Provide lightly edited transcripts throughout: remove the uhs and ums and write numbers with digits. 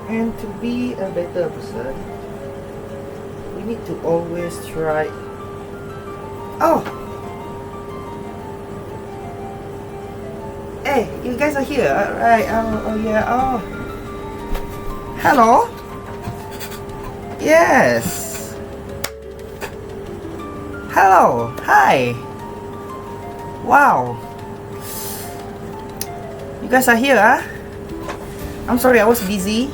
And to be a better person, we need to always try. Oh! Hey, you guys are here. Alright. Oh, yeah. Oh. Hello? Yes. Hello. Hi. Wow. You guys are here, huh? I'm sorry, I was busy.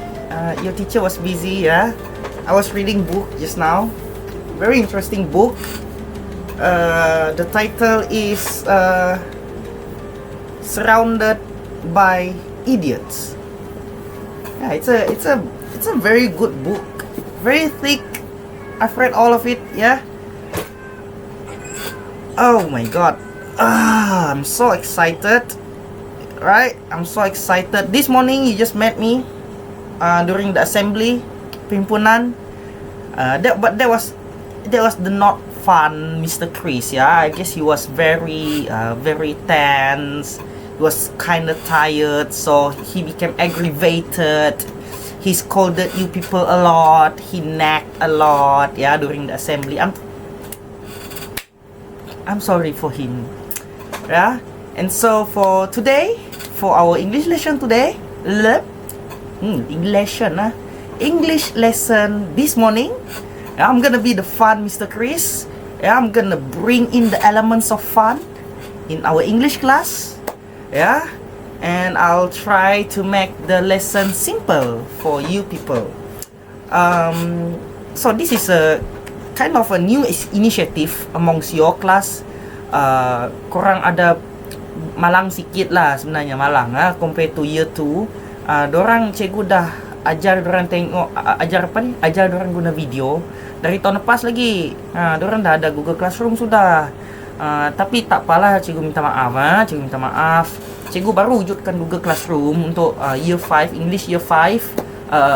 Your teacher was busy, yeah? I was reading book just now. Very interesting book. The title is Surrounded by Idiots. Yeah, it's a very good book. Very thick. I've read all of it, yeah? Oh my god. I'm so excited. Right? I'm so excited. This morning you just met me during the assembly, Pimpunan. But that was the not fun Mr. Chris, yeah? I guess he was very tense. He was kind of tired, so he became aggravated. He scolded you people a lot. He nagged a lot, yeah, during the assembly. I'm sorry for him, yeah. And so for today, for our English lesson today, English lesson this morning, yeah, I'm gonna be the fun Mr. Chris. Yeah, I'm gonna bring in the elements of fun in our English class. Yeah, and I'll try to make the lesson simple for you people. So this is a kind of a new initiative amongst your class. Korang ada malang sikit lah sebenarnya, malang compared to year 2. Dorang cikgu dah ajar dorang tengok ajar dorang guna video dari tahun lepas lagi. Dorang dah ada Google Classroom sudah. Tapi tak apalah, cikgu minta maaf. Cikgu baru wujudkan Google Classroom untuk year 5, English year 5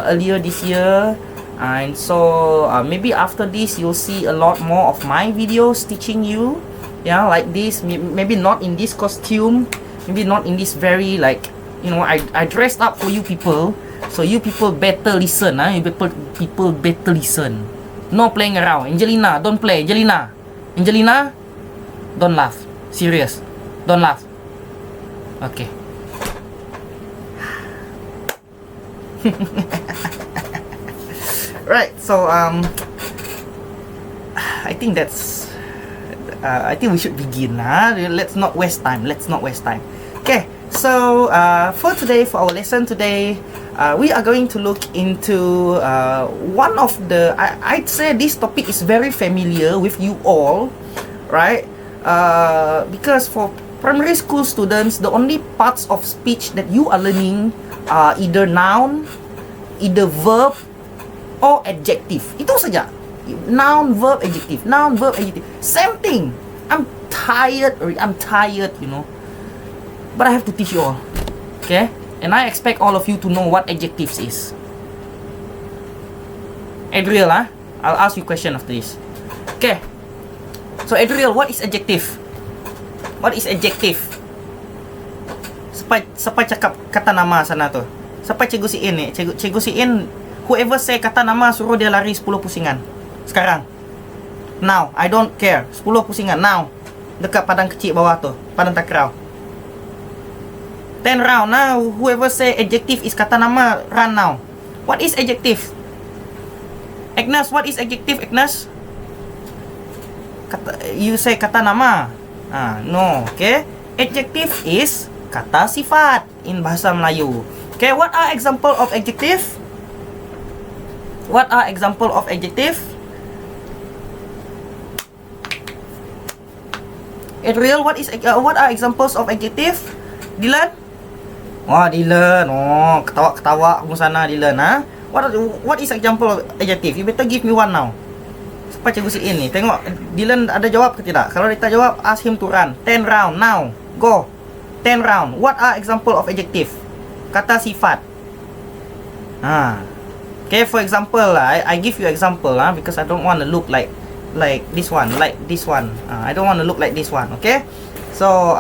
earlier this year. And so maybe after this you'll see a lot more of my videos teaching you, yeah, like this. Maybe not in this costume, maybe not in this very, like, you know, I dressed up for you people, so you people better listen. People better listen. No playing around. Angelina, don't play. Angelina, don't laugh. Serious, don't laugh. Okay. Right, so I think that's I think we should begin. Let's not waste time. Okay, so for today, for our lesson today, we are going to look into one of the, I'd say this topic is very familiar with you all, right? Because for primary school students, the only parts of speech that you are learning are either noun, either verb, or adjective. Itu saja. Noun, verb, adjective. Noun, verb, adjective. Same thing. I'm tired, you know. But I have to teach you all. Okay? And I expect all of you to know what adjectives is. Adriel, I'll ask you a question after this. Okay. So Adriel, what is adjective? What is adjective? Siapa cakap kata nama sana tu? Siapa cikgu si In ni? Cikgu si In, whoever say kata nama, suruh dia lari 10 pusingan. Sekarang. Now, I don't care. 10 pusingan now. Dekat padang kecil bawah tu, padang takraw. 10 round now. Whoever say adjective is kata nama, run now. What is adjective? Agnes, what is adjective, Agnes? You say kata nama. No, okay. Adjective is kata sifat in bahasa Melayu. Okay, what are example of adjective? What are example of adjective? Adriel, what are examples of adjective? Dylan? Oh, Dylan. Oh, ketawa kamu sana, Dylan, What is example of adjective? You better give me one now. Siapa cikgu si ini? Tengok Dylan ada jawab ke tidak? Kalau dia tak jawab, ask him to run. 10 round now. Go. 10 round. What are example of adjective? Kata sifat. Okay, for example, I give you example, because I don't want to look like this one, I don't want to look like this one, okay? So,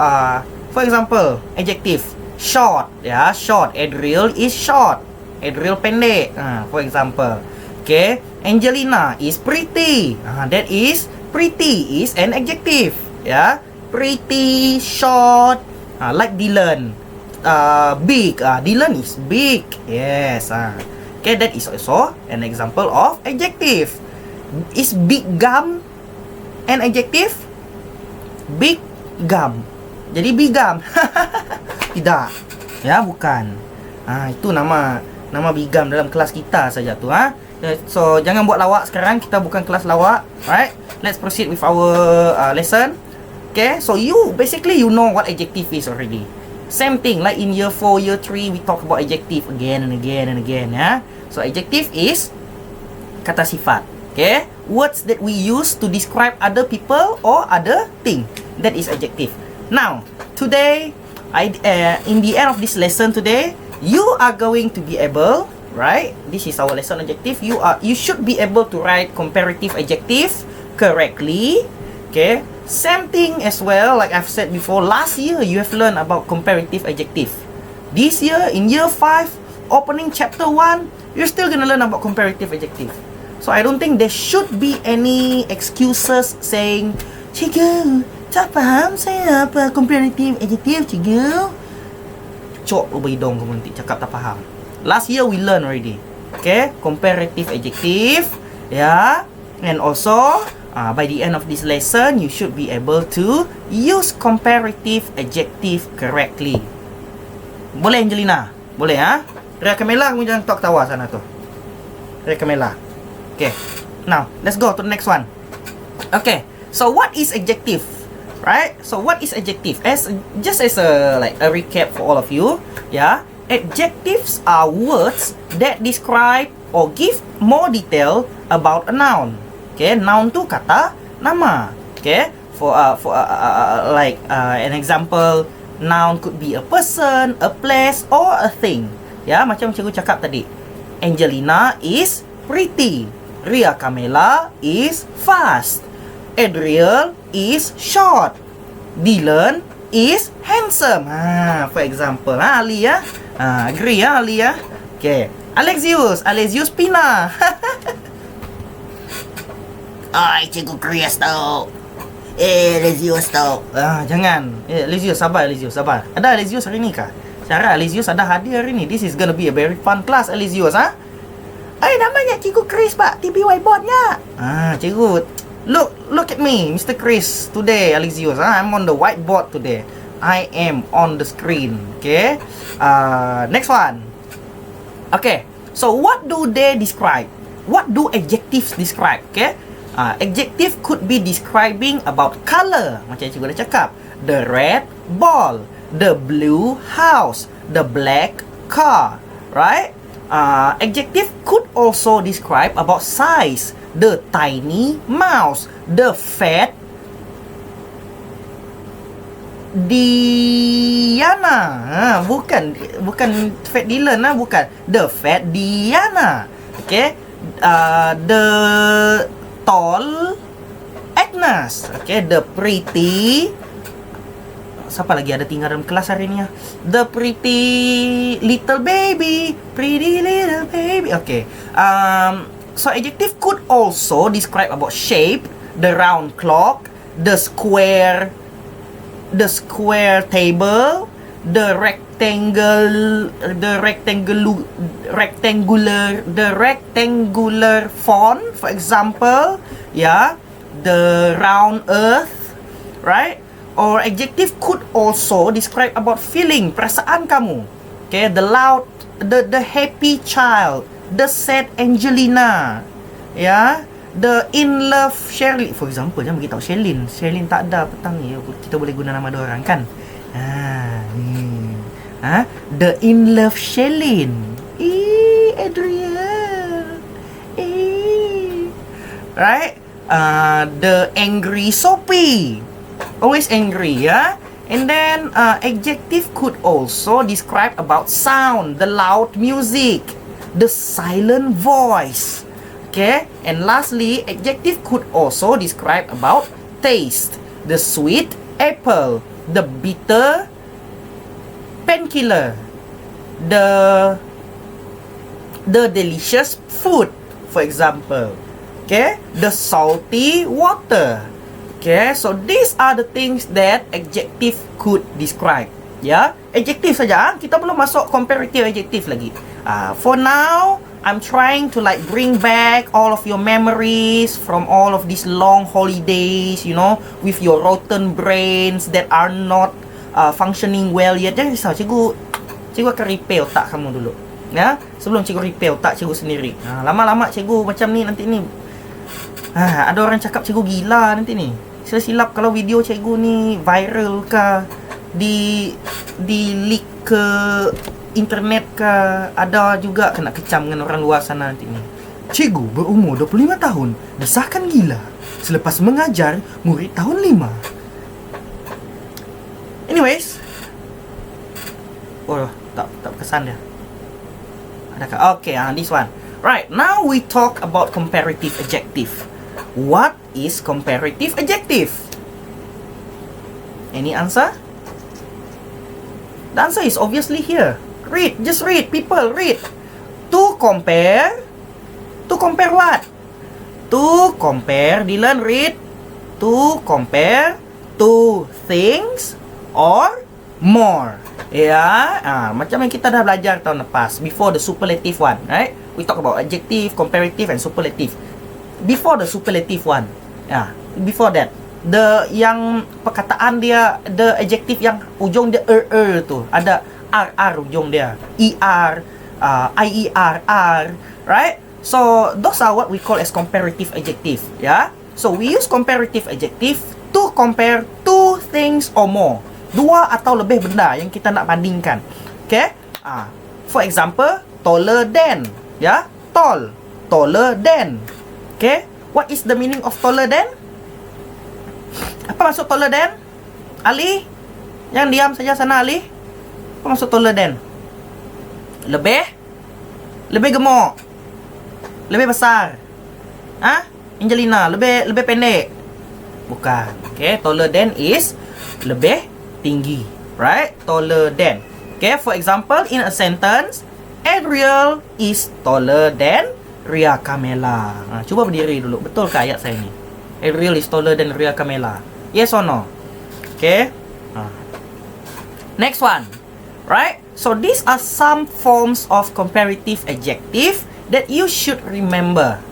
for example, adjective, short, short. Adriel is short. Adriel pendek. For example. Okay, Angelina is pretty. That is, pretty is an adjective. Yeah, pretty, short. Like Dylan. Big. Dylan is big. Yes. Okay, that is also an example of adjective. Is big gum an adjective? Big gum. Jadi big gum. Tidak. Ya, bukan. Itu nama big gum dalam kelas kita saja tu. So, jangan buat lawak sekarang. Kita bukan kelas lawak. Alright, let's proceed with our lesson. Okay, so basically you know what adjective is already. Same thing like in year 4, year 3, we talk about adjective again and again and again. So, adjective is kata sifat. Okay, words that we use to describe other people or other thing. That is adjective. Now, today, in the end of this lesson today, you are going to be able, right? This is our lesson adjective. You should be able to write comparative adjective correctly. Okay, same thing as well. Like I've said before, last year you have learned about comparative adjective. This year, in year 5, opening chapter 1, you're still gonna learn about comparative adjective. So I don't think there should be any excuses saying, "Cikgu, tak faham saya apa comparative adjective, cikgu." Cok ubah hidung kamu nanti cakap tak faham. Last year we learn already. Okay, comparative adjective. Yeah, and also by the end of this lesson, you should be able to use comparative adjective correctly. Boleh Angelina? Boleh Ria Kamela, kamu jangan tawa sana tu. Ria Kamela. Okay, now let's go to the next one. Okay, so what is adjective? Right? So what is adjective? Just as a recap for all of you, yeah. Adjectives are words that describe or give more detail about a noun. Okay, noun tu kata nama. Okay, for an example, noun could be a person, a place, or a thing. Ya, macam cikgu cakap tadi. Angelina is pretty. Ria Kamela is fast. Adriel is short. Dylan is handsome. For example, Ali agree Ali Okay, Alexius Pina. Ay, cikgu Chris tau. Alexius tau. Jangan. Alexius, sabar. Ada Alexius hari ni kah? Syara, Alexius ada hadir hari ni. This is gonna be a very fun class, Alexius, namanya cikgu Chris, Pak. TB whiteboardnya. Cikgu. Look at me, Mr. Chris. Today, Alexius, I'm on the whiteboard today. I am on the screen. Okay. Next one. Okay. So, what do they describe? What do adjectives describe? Okay. Adjective could be describing about color. Macam cikgu dah cakap. The red ball. The blue house. The black car. Right? Adjective could also describe about size. The tiny mouse. The fat Diana. Bukan Fat Dylan bukan. The fat Diana. Okay. The tall Agnes. Okay, the pretty. Siapa lagi ada tinggal dalam kelas hari ni The pretty little baby. Pretty little baby. Okay. So adjective could also describe about shape. The round clock. The square table. The rectangular font, for example. Yeah, the round earth, right? Or adjective could also describe about feeling, perasaan kamu. Okay, the loud, the happy child, the sad Angelina, yeah, the in love Sherlyn, for example. Jangan beritahu Sherlyn tak ada petang ni. Kita boleh guna nama dia orang kan? The in love Sherlyn. Adrian. Right? The angry Sophie. Always angry, yeah? And then adjective could also describe about sound, the loud music, the silent voice. Okay? And lastly, adjective could also describe about taste, the sweet apple, the bitter painkiller, the the delicious food, for example. Okay, the salty water. Okay, so these are the things that adjective could describe. Ya, adjective saja. Kita belum masuk comparative adjective lagi. For now, I'm trying to like bring back all of your memories from all of these long holidays, you know, with your rotten brains that are not functioning well yet. Jangan risau, cikgu akan repair otak kamu dulu. Ya, sebelum cikgu repair otak cikgu sendiri. Lama-lama cikgu macam ni nanti ni. Ada orang cakap cikgu gila nanti ni. Silap kalau video cikgu ni viral ke, di leak ke internet ke, ada juga kena kecam dengan orang luar sana nanti ni. Cikgu berumur 25 tahun disahkan gila selepas mengajar murid tahun 5. Anyways, tak kesan dia. Adakah? Okay, this one. Right, now we talk about comparative adjective. What is comparative adjective? Any answer? The answer is obviously here. Read, just read, people, read. To compare what? To compare, Dylan, read. To compare two things or more. Ya, macam yang kita dah belajar tahun lepas, before the superlative one, right? We talk about adjective, comparative and superlative. Before the superlative one, before that, yang perkataan dia, the adjective yang ujung dia tu, ada ujung dia, ier, right? So those are what we call as comparative adjective. So we use comparative adjective to compare two things or more, dua atau lebih benda yang kita nak bandingkan. Okay, for example, taller than, taller than. Okay, what is the meaning of taller than? Apa maksud taller than? Ali, yang diam saja sana, Ali. Apa maksud taller than? Lebih gemuk, lebih besar. Angelina, lebih pendek? Bukan. Okay, taller than is lebih tinggi, right? Taller than. Okay, for example, in a sentence, Adriel is taller than Ria Camela. Cuba berdiri dulu. Betul ke ayat saya ni? Adriel is taller than Ria Camela. Yes or no? Okay. Next one. Right? So these are some forms of comparative adjective that you should remember.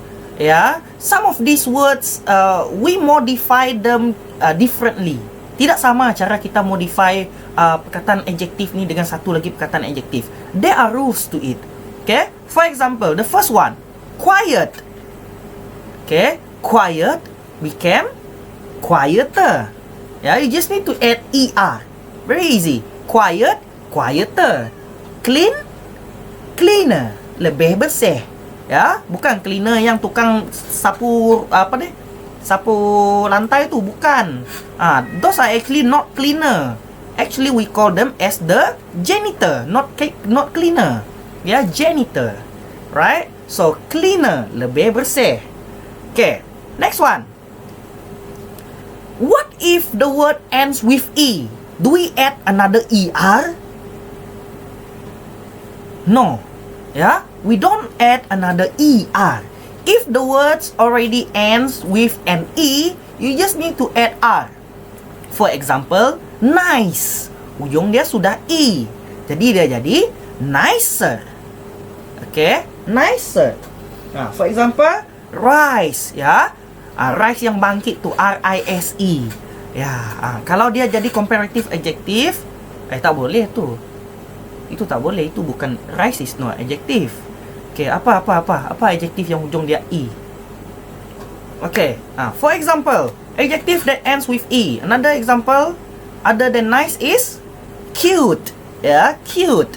Some of these words we modify them differently. Tidak sama cara kita modify perkataan adjektif ni dengan satu lagi perkataan adjektif. There are rules to it. Okay? For example, the first one, quiet. Okay? Quiet became quieter. You just need to add er. Very easy. Quiet, quieter. Clean, cleaner. Lebih bersih. Bukan cleaner yang tukang sapu sapu lantai tu, bukan. Those are actually not cleaner. Actually we call them as the janitor, not cleaner. Janitor. Right? So cleaner, lebih bersih. Okay, next one. What if the word ends with e? Do we add another er? No. We don't add another er. If the words already ends with an e, you just need to add r. For example, nice. Ujung dia sudah e. Jadi dia jadi nicer. Okay, nicer. For example, rise. Rise yang bangkit tu, rise. Kalau dia jadi comparative adjective, tak boleh tu. Itu tak boleh, itu bukan, rise is not adjective. Okay, apa adjektif yang ujung dia e? Okay, for example, adjective that ends with e. Another example other than nice is cute. Cute.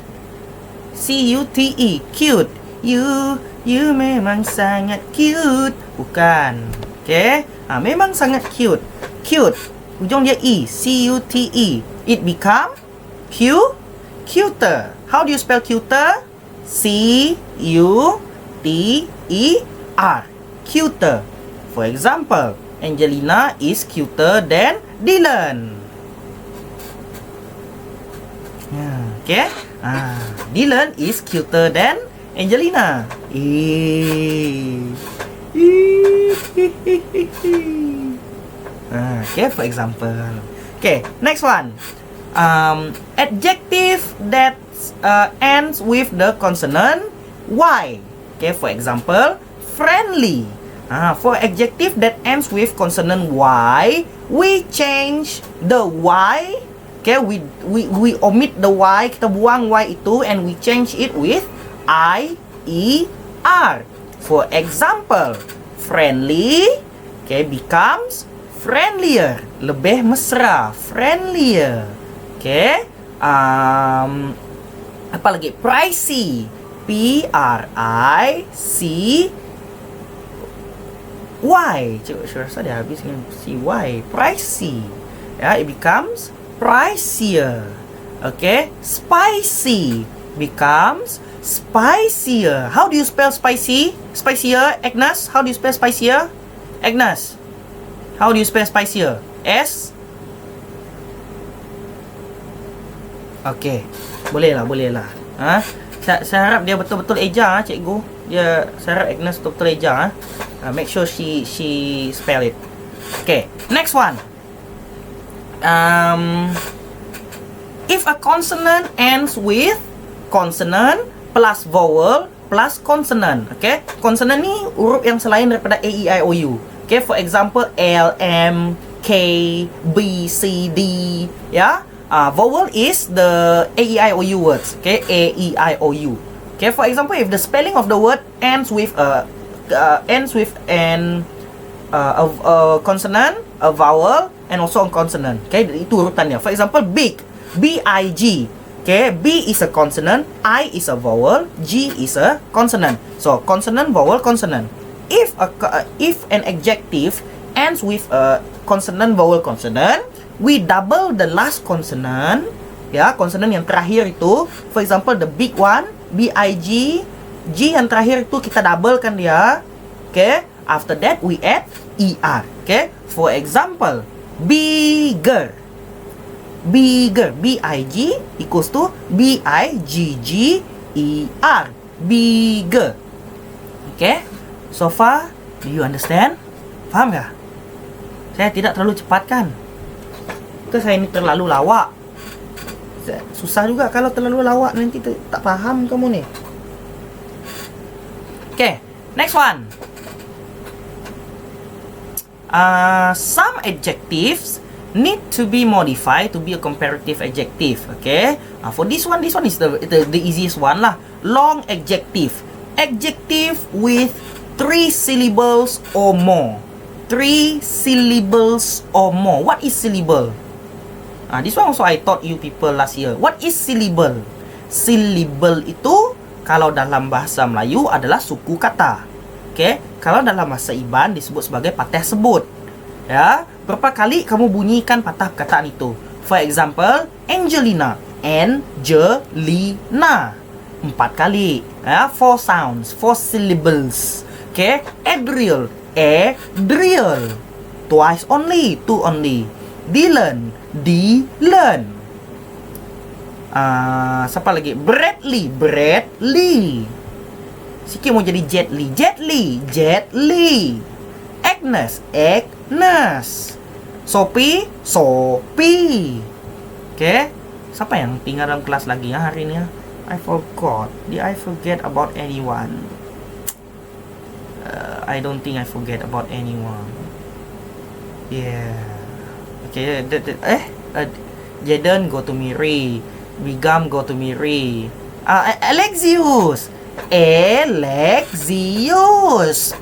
C-U-T-E, cute. You memang sangat cute. Bukan. Okay, memang sangat cute. Cute, ujung dia e, C-U-T-E. It become cuter. How do you spell cuter? C-U-T-E-R. Cuter. For example, Angelina is cuter than Dylan. Okay? Dylan is cuter than Angelina. Okay, for example. Okay, next one. Adjective that ends with the consonant Y. Okay, for example, friendly. For adjective that ends with consonant Y, we change the Y. Okay, we omit the Y, kita buang Y itu, and we change it with I-E-R. For example, friendly, okay, becomes friendlier, lebih mesra, friendlier. Okay, apa lagi? Pricey, P-R-I-C-Y. Saya rasa dia habis dengan C-Y. Pricey, ya, it becomes pricier. Okay, spicy becomes spicier. How do you spell spicy? Spicier, Agnes. How do you spell spicier? Agnes, how do you spell spicier? S. Okay, boleh lah. Saya harap dia betul-betul eja, cikgu. Saya harap Agnes betul-betul eja. Make sure she spell it. Okay, next one. If a consonant ends with consonant plus vowel plus consonant, okay? Consonant ni huruf yang selain daripada A, E, I, O, U. Okay, for example, L, M, K, B, C, D, ya. Vowel is the A, E, I, O, U words. Okay, A, E, I, O, U. Okay, for example, if the spelling of the word ends with a consonant, a vowel, and also a consonant. Okay, itu urutannya. For example, big, B-I-G. Okay, B is a consonant, I is a vowel, G is a consonant. So, consonant, vowel, consonant. If an adjective ends with a consonant, vowel, consonant, we double the last consonant, ya, consonant yang terakhir itu. For example, the big one, B-I-G, G yang terakhir itu kita doublekan dia. Okay, after that we add ER. Okay, for example, bigger, B-I-G equals to B-I-G-G-E-R, bigger. Okay, so far do you understand? Faham gak? Saya tidak terlalu cepat kan? Ke saya ini terlalu lawak? Susah juga kalau terlalu lawak, nanti tak paham kamu nih. Okay, next one. Some adjectives need to be modified to be a comparative adjective. Okay, for this one is the easiest one lah. Long adjective, adjective with 3 syllables or more. 3 syllables or more. What is syllable? This one also I taught you people last year. What is syllable? Syllable itu kalau dalam bahasa Melayu adalah suku kata. Okay, kalau dalam bahasa Iban disebut sebagai patah sebut. Ya, berapa kali kamu bunyikan patah perkataan itu? For example, Angelina, Angelina, 4 kali. Ya, 4 sounds, 4 syllables. Okay, Adriel, Adriel, twice only, 2 only. Dylan, Dylan. Siapa lagi? Bradley, Bradley. Sikit mau jadi Jetly, Jetly, Jetly. Agnes, Agnes. Sophie, Sophie. Okay, siapa yang tinggal dalam kelas lagi ya hari ini ya? I forgot. Did I forget about anyone? I don't think I forget about anyone. Yeah. Okay, Jaden go to Miri, Bigam go to Miri. Alexius, Alexius,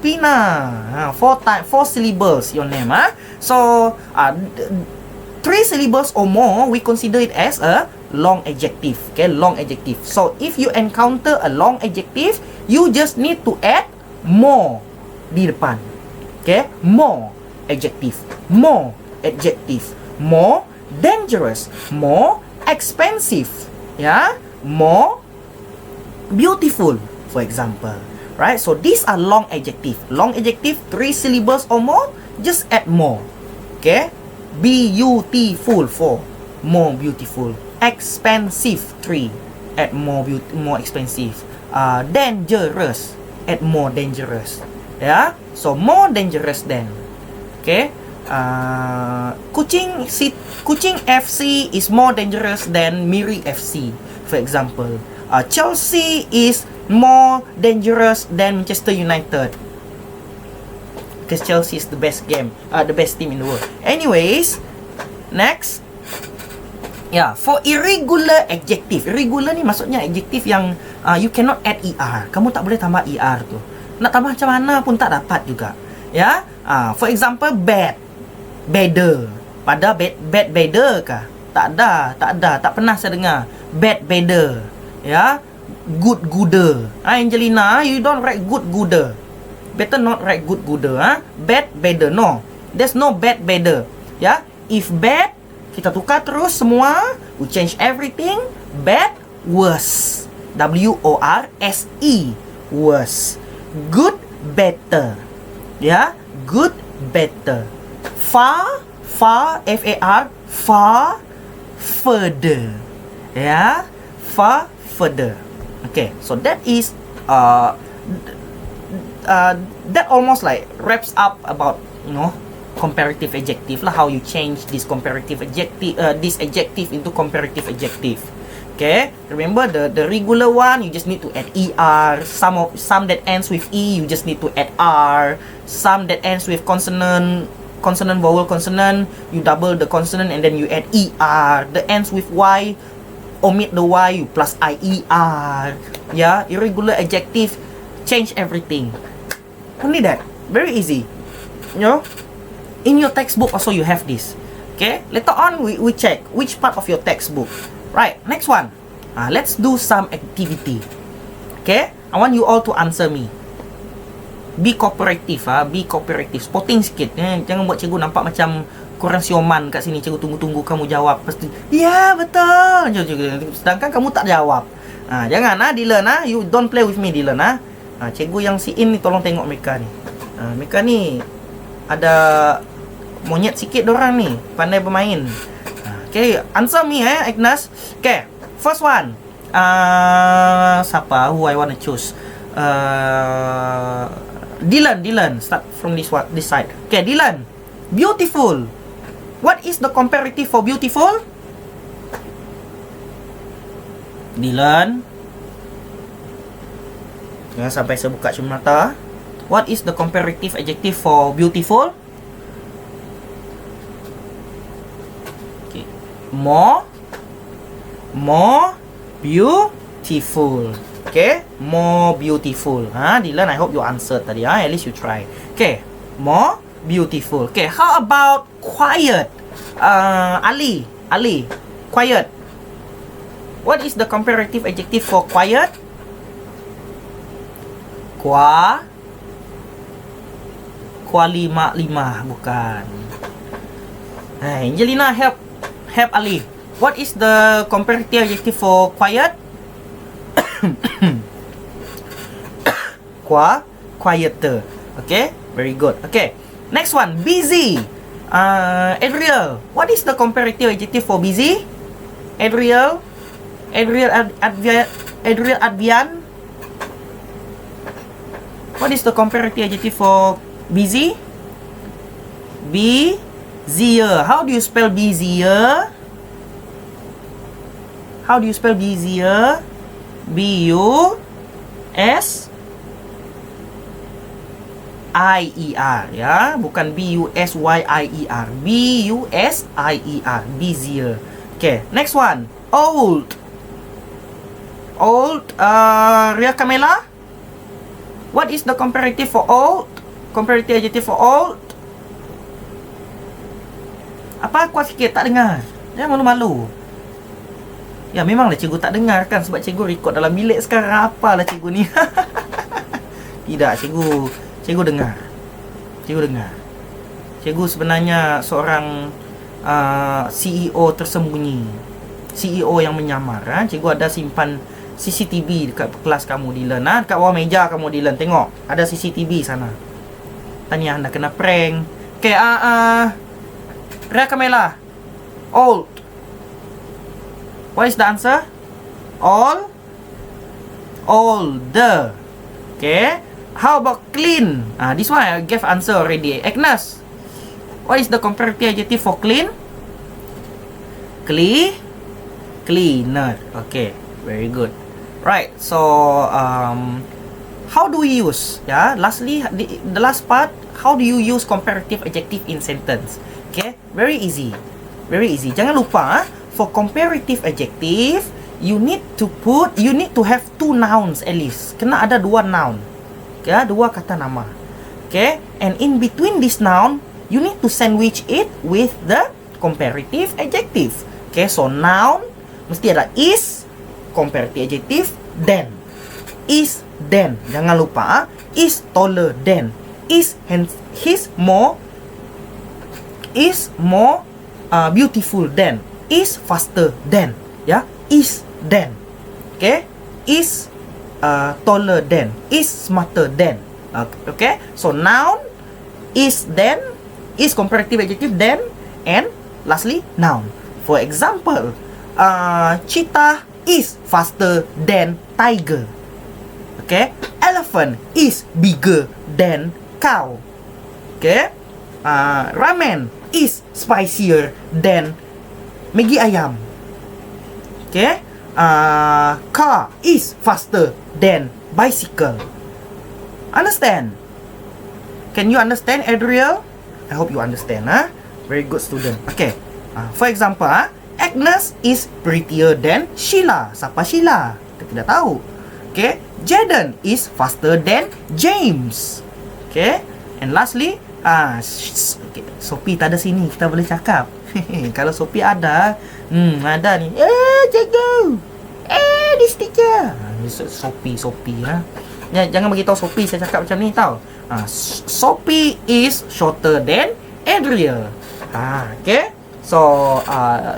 Pina. 4 syllables your name, So 3 syllables or more, we consider it as a long adjective. Okay, long adjective. So if you encounter a long adjective, you just need to add more di depan. Okay, more adjective, more adjective, more dangerous, more expensive, yeah, more beautiful, for example, right? So these are long adjective. Long adjective, 3 syllables or more, just add more. Okay, beautiful, 4, more beautiful. Expensive, 3. add more expensive. Dangerous, add more dangerous. Yeah, so more dangerous than. Okay. Kuching FC is more dangerous than Miri FC, for example. Chelsea is more dangerous than Manchester United, because Chelsea is the best team in the world. Anyways, next. Ya, for irregular adjective. Irregular ni maksudnya adjektif yang you cannot add ER. Kamu tak boleh tambah ER tu. Nak tambah macam mana pun tak dapat juga. Ya, for example, bad, better. Pada bad better kah? Tak ada. Tak pernah saya dengar. Bad better. Ya, good gooder. Angelina, you don't write good gooder. Better not write good gooder. Bad better. No, there's no bad better. Ya, if bad, kita tukar terus semua. We change everything. Bad, worse. W-O-R-S-E. Worse. Good, better. Ya, good, better. Far, F-A-R, far, further. Ya, far, further. Okay, so that is that almost like wraps up about, comparative adjective lah, how you change this comparative adjective, this adjective into comparative adjective. Okay, remember the regular one, you just need to add er. Some that ends with e, you just need to add r. Some that ends with consonant, vowel, consonant, you double the consonant and then you add er. The ends with y, omit the y, you plus ier. Yeah, irregular adjective, change everything. Only that, very easy. In your textbook also you have this. Okay, later on we check which part of your textbook. Right, next one. Let's do some activity. Okay, I want you all to answer me. Be cooperative, be cooperative. Spotting sikit. Jangan buat cikgu nampak macam korang sioman kat sini. Cikgu tunggu-tunggu kamu jawab. Pasti, ya betul. Sedangkan kamu tak jawab. Jangan, Dylan, you don't play with me, Dylan. Cikgu yang si In ni tolong tengok mereka ni. Mereka ni ada monyet sikit dorang ni, pandai bermain. Okay, answer me Agnes. Okay, first one. Siapa? Who I want to choose? Dylan, start from this side. Okay, Dylan. Beautiful. What is the comparative for beautiful? Dylan. Jangan sampai saya buka cermin mata. What is the comparative adjective for beautiful? Okay. More beautiful. Okay, more beautiful. Dylan, I hope you answered tadi. At least you try. Okay, more beautiful. Okay, how about quiet? Ali, quiet. What is the comparative adjective for quiet? Kualima, bukan. Angelina, help Ali. What is the comparative adjective for quiet? Quieter. Okay, very good. Okay, next one, busy. Adriel, what is the comparative adjective for busy? Adriel Advian. What is the comparative adjective for busy? Busier. How do you spell busier? B-U-S-I-E-R, ya, bukan B-U-S-Y-I-E-R. B-U-S-I-E-R, busier. Okay, next one. Old, Ria Camela. What is the comparative for old? Comparative adjective for old? Apa? Kuat sikit, tak dengar. Jangan malu-malu. Ya, memanglah cikgu tak dengar kan, sebab cikgu record dalam bilik sekarang. Apalah cikgu ni. Tidak, cikgu dengar. Cikgu sebenarnya seorang CEO tersembunyi. CEO yang menyamar. Cikgu ada simpan CCTV dekat kelas kamu, Dylan. Dekat bawah meja kamu, Dylan. Tengok, ada CCTV sana. Tanya, anda kena prank. Okay, Ria Camela. Old. What is the answer? older. Okay. How about clean? This one I gave answer already. Agnes, what is the comparative adjective for clean? Cleaner. Okay, very good. Right. So how do we use? Lastly, the last part. How do you use comparative adjective in sentence? Okay, very easy. Very easy. Jangan lupa, for comparative adjective, you need to have 2 nouns at least. Kena ada 2 noun. Okay, 2 kata nama. Okay, and in between this noun, you need to sandwich it with the comparative adjective. Okay, so noun mesti ada is, comparative adjective then. Is then. Jangan lupa, is taller than. Is more beautiful than. Is faster than. Is then. Okay, is taller than. Is smarter than. Okay, so noun is then, is comparative adjective then, and lastly noun. For example, cheetah is faster than tiger. Okay, elephant is bigger than cow. Okay, ramen is spicier than Maggi ayam. Okay, car is faster than bicycle. Understand? Can you understand, Adriel? I hope you understand. Very good student. Okay, for example, Agnes is prettier than Sheila. Siapa Sheila? Kita tidak tahu. Okay, Jaden is faster than James. Okay, and lastly, okay, Sophie tak ada sini, kita boleh cakap. Kalau Sophie ada, ada ni. Cikgu. This teacher. Sophie. Jangan bagi tahu Sophie saya cakap macam ni tau. Sophie is shorter than Adriel. Okay. So,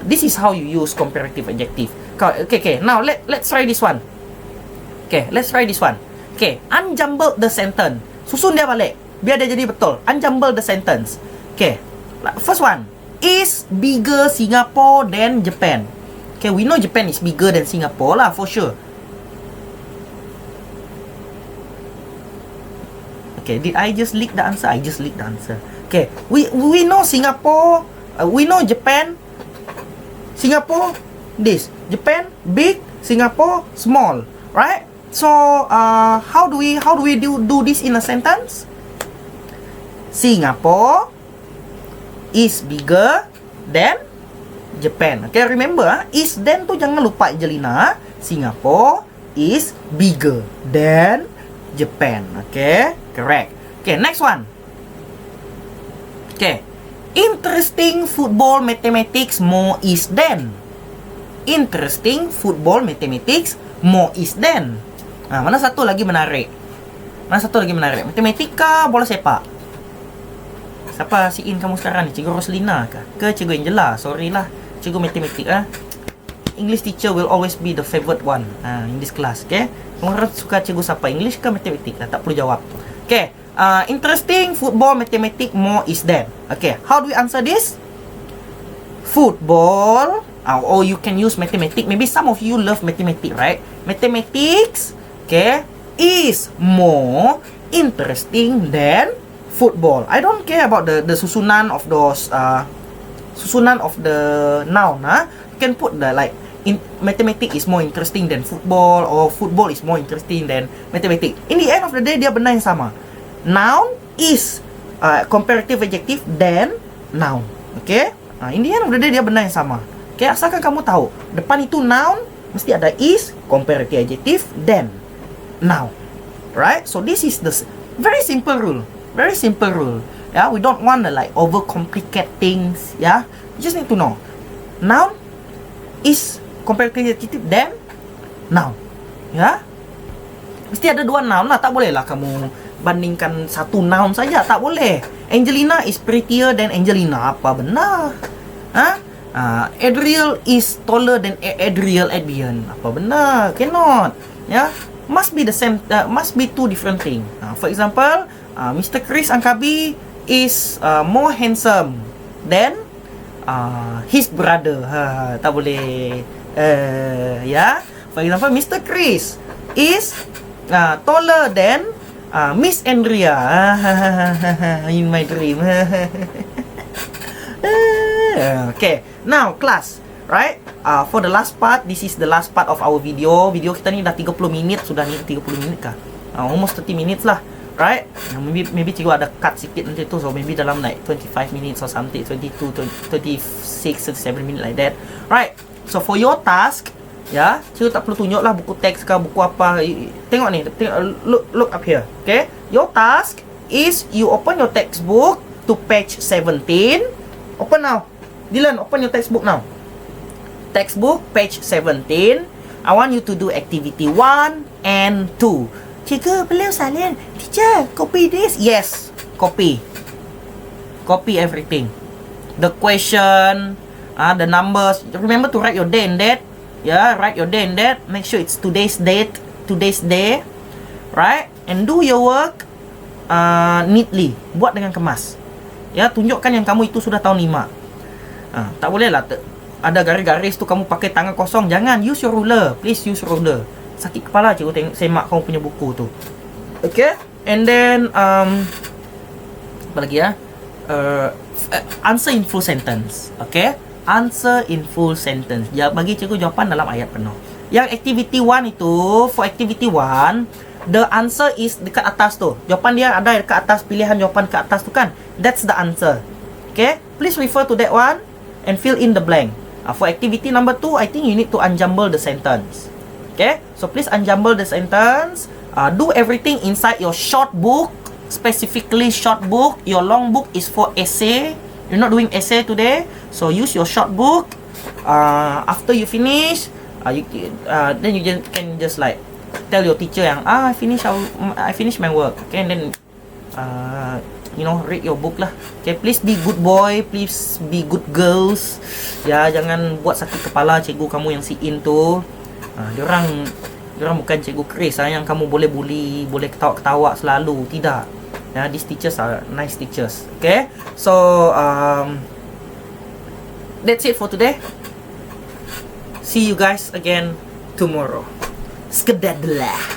this is how you use comparative adjective. Okay. Now let's try this one. Okay, let's try this one. Okay, unjumble the sentence. Susun dia balik, biar dia jadi betul. Unjumble the sentence. Okay, first one. Is bigger Singapore than Japan? Okay, we know Japan is bigger than Singapore lah, for sure. Okay, did I just leak the answer? I just leaked the answer. Okay, we know Singapore, we know Japan. Singapore, this. Japan, big. Singapore, small. Right? So, how do we do this in a sentence? Singapore is bigger than Japan. Okay, remember, is then tu jangan lupa, Angelina. Singapore is bigger than Japan. Okay, correct. Okay, next one. Okay, interesting football mathematics more is than. Interesting football mathematics more is than. Mana satu lagi menarik? Matematika, bola sepak. Siapa si-in kamu sekarang ni? Cikgu Roslina ke Cikgu Angela? Sorry lah, Cikgu matematik English teacher will always be the favorite one in this class. Okay, kamu suka cikgu siapa? English ke matematik? Tak perlu jawab. Okay, interesting football mathematics more is than. Okay, how do we answer this? Football, or you can use mathematics. Maybe some of you love mathematics, right? Mathematics, okay, is more interesting than football. I don't care about the susunan of those susunan of the noun. You can put the like mathematics is more interesting than football, or football is more interesting than mathematics. In the end of the day, dia benda yang sama. Noun is comparative adjective than noun. Okay, in the end of the day dia benda yang sama. Okay, asalkan kamu tahu depan itu noun mesti ada is, comparative adjective, then noun. Right? So this is the very simple rule. Very simple rule. Yeah, we don't want to like overcomplicate things. Yeah, you just need to know noun is comparative adjective, then noun. Ya, mesti ada dua noun lah. Tak boleh lah kamu bandingkan satu noun saja. Tak boleh. Angelina is prettier than Angelina. Apa benar? Adriel is taller than Adriel Adrian. Apa benar? Cannot. Ya, must be the same. Must be two different thing. For example, Mr. Chris Angkabi is more handsome than his brother. Tak boleh. Ya. For example, Mr. Chris is taller than Miss Andrea in my dream. Okay, now class, right? For the last part, this is the last part of our video. Video kita ni dah 30 minit, sudah ni 30 minit kah? Almost 30 minutes lah, right? Maybe cikgu ada cut sikit nanti tu, so maybe dalam like 25 minutes or something, 22, 26, 27 minutes like that, right? So for your task, ya, cikgu tak perlu tunjuk lah buku teks ke buku apa. Tengok ni, look up here, okay? Your task is you open your textbook to page 17. Open now, Dylan. Open your textbook now. Textbook page 17. I want you to do activity 1 and 2. Cikgu, belum salin. Teacher, copy this. Yes, copy everything. The question, the numbers. Remember to write your day and date. Yeah, write your day and date. Make sure it's today's date, today's day, right? And do your work neatly. Buat dengan kemas. Ya, tunjukkan yang kamu itu sudah tahun 5. Tak boleh lah ada garis-garis tu kamu pakai tangan kosong. Jangan, use your ruler. Please use ruler. Sakit kepala cikgu tengok semak kamu punya buku tu. Okay? And then apa lagi ya? Answer in full sentence. Okay? Answer in full sentence. Ya, bagi cikgu jawapan dalam ayat penuh. Yang activity 1 itu, for activity 1, the answer is dekat atas tu. Jawapan dia ada dekat atas, pilihan jawapan ke atas tu kan. That's the answer. Okay? Please refer to that one and fill in the blank. For activity number 2, I think you need to unjumble the sentence. Okay? So please unjumble the sentence. Do everything inside your short book. Specifically short book. Your long book is for essay. You're not doing essay today, so use your short book. After you finish, then you can just like tell your teacher yang I finish my work. Okay, and then read your book lah. Okay, please be good boy, please be good girls. Ya, jangan buat sakit kepala cikgu kamu yang si in tu. Diorang bukan cikgu Chris yang kamu boleh bully, boleh ketawa-ketawa selalu. Tidak. Ya, these teachers are nice teachers. Okay, so that's it for today. See you guys again tomorrow. Skedadlah.